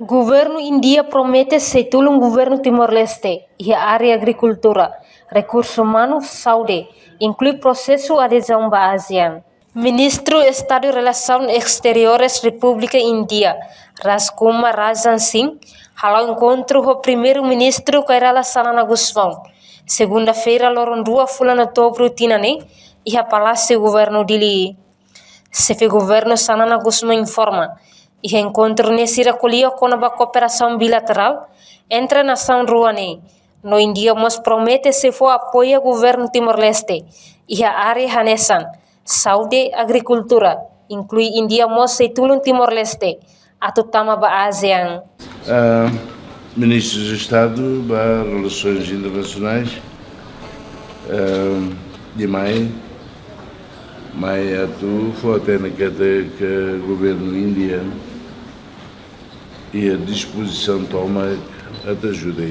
Governo India promete ser Tulun Governu Timor-Leste e a área agricultura, recursos humanos, saúde, inclui processo adesão à ASEAN. Ministro Estado de Relações Exteriores República Índia, Rajkumar Rajan Singh, halau encontro o primeiro-ministro Kairala Sanana Gusmão. Segunda-feira, loron 2 bulan outubro, tinane, e a Palácio Governo Dili. Chefe Governo Sanana Gusmão informa, e encontro nesse recolhia com a cooperação bilateral entre a nação ruane. No Índia, mas promete se for apoio ao governo Timor-Leste e a área hanesan, saúde, agricultura, inclui Índia, mas e Tulun Timor-Leste, a tutama ba ASEAN. Ministro de Estado para Relações Internacionais de mai atu fote na que o governo Índia e a disposição toma a te ajuda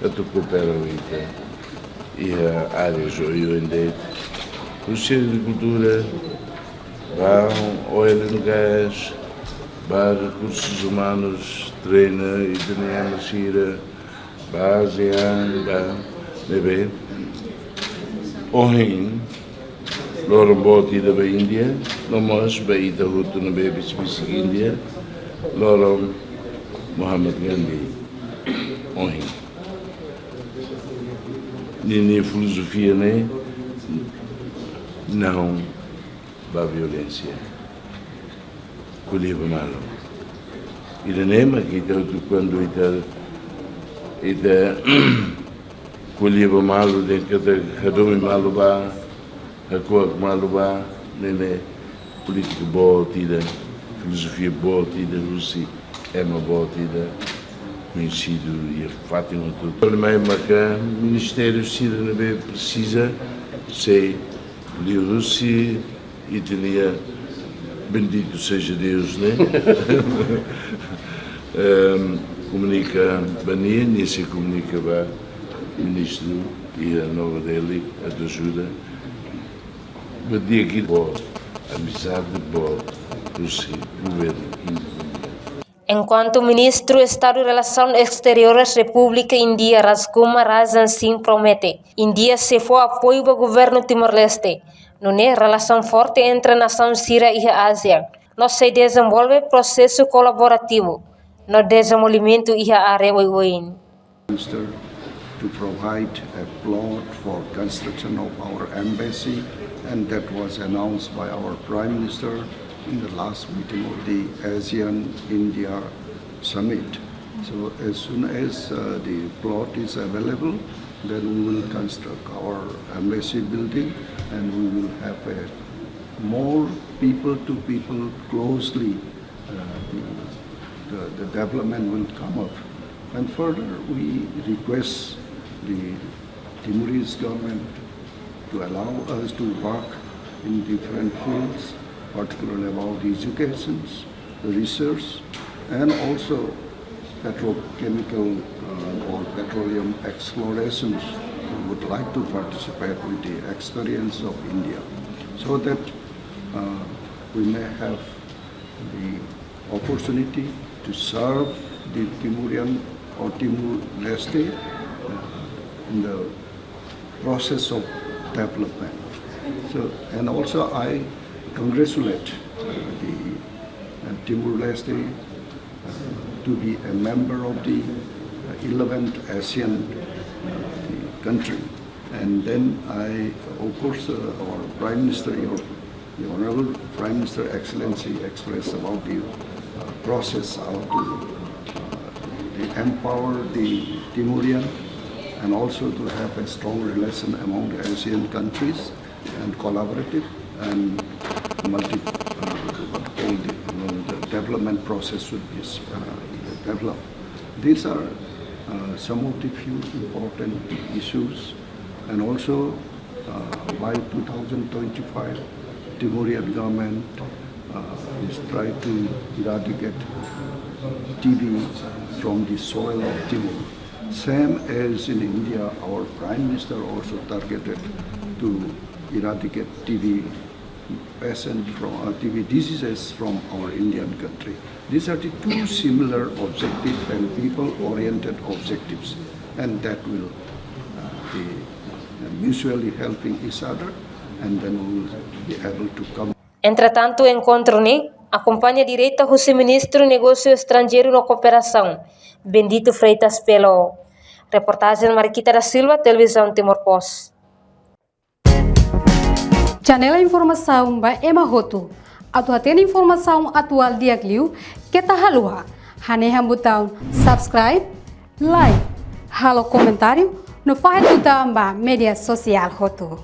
a te coopera e a áreas Oioin de o Ministério de Cultura Oioin no gás para recursos humanos treina e tem a Sira ASEAN bebê Oioin Loro boti da Índia, não mais bem da Hutu na bebê Índia, Loro Muhammad Gandhi, Oioin. Nini filosofia não da violência, colher malo. E não é mas que quando ita colher malo dentro da cadome malo ba Hakarak maluba, nele política boa tida, filosofia boa tida, Rússia é uma boa tida, conhecido e a Fátima tudo. O problema é que o Ministério Cidadania precisa ser de Rússia e tinha bendito seja Deus, né? Comunica bem, nem se comunica bem, ministro e a nova dele, a te ajuda. Dia boa, amizade boa, Rússia, governo. Enquanto ministro do Estado de Relações Exteriores República Índia, Rajkumar Rajan Singh promete, Índia se for apoio ao governo Timor-Leste, não é relação forte entre a nação síria e a ASEAN. Nós se desenvolve processo colaborativo no desenvolvimento e a área Oioin. To provide a plot for construction of our embassy, and that was announced by our Prime Minister in the last meeting of the ASEAN-India Summit. So as soon as the plot is available, then we will construct our embassy building, and we will have a more people-to-people closely. The development will come up. And further, we request the Timorese government to allow us to work in different fields, particularly about education, research, and also petrochemical or petroleum explorations. We would like to participate with the experience of India, so that we may have the opportunity to serve the Timorian or Timor-Leste in the process of development. So, and also I congratulate the Timor-Leste to be a member of the 11th ASEAN country. And then I, of course, our Prime Minister, the Honorable Prime Minister Excellency expressed about the process how to empower the Timorian and also to have a strong relation among the ASEAN countries and collaborative and the development process should be developed. These are some of the few important issues, and also by 2025 Timorian government is trying to eradicate TB from the soil of Timor. Same as in India, our Prime Minister also targeted to eradicate TB patient from TB diseases from our Indian country. These are the two similar objectives and people-oriented objectives, and that will be mutually helping each other, and then we will be able to come. Entretanto, o encontro acompanha direito ao ministro do Negócio Estrangeiro e Cooperação, Bendito Freitas Pelo. Reportagem Mariquita da Silva, Televisão Timor Post. Janela informação ba emahoto. Atu tem informação atual dia kliu kita halua. Hane botão subscribe, like, halo comentário no faixa do media social hoto.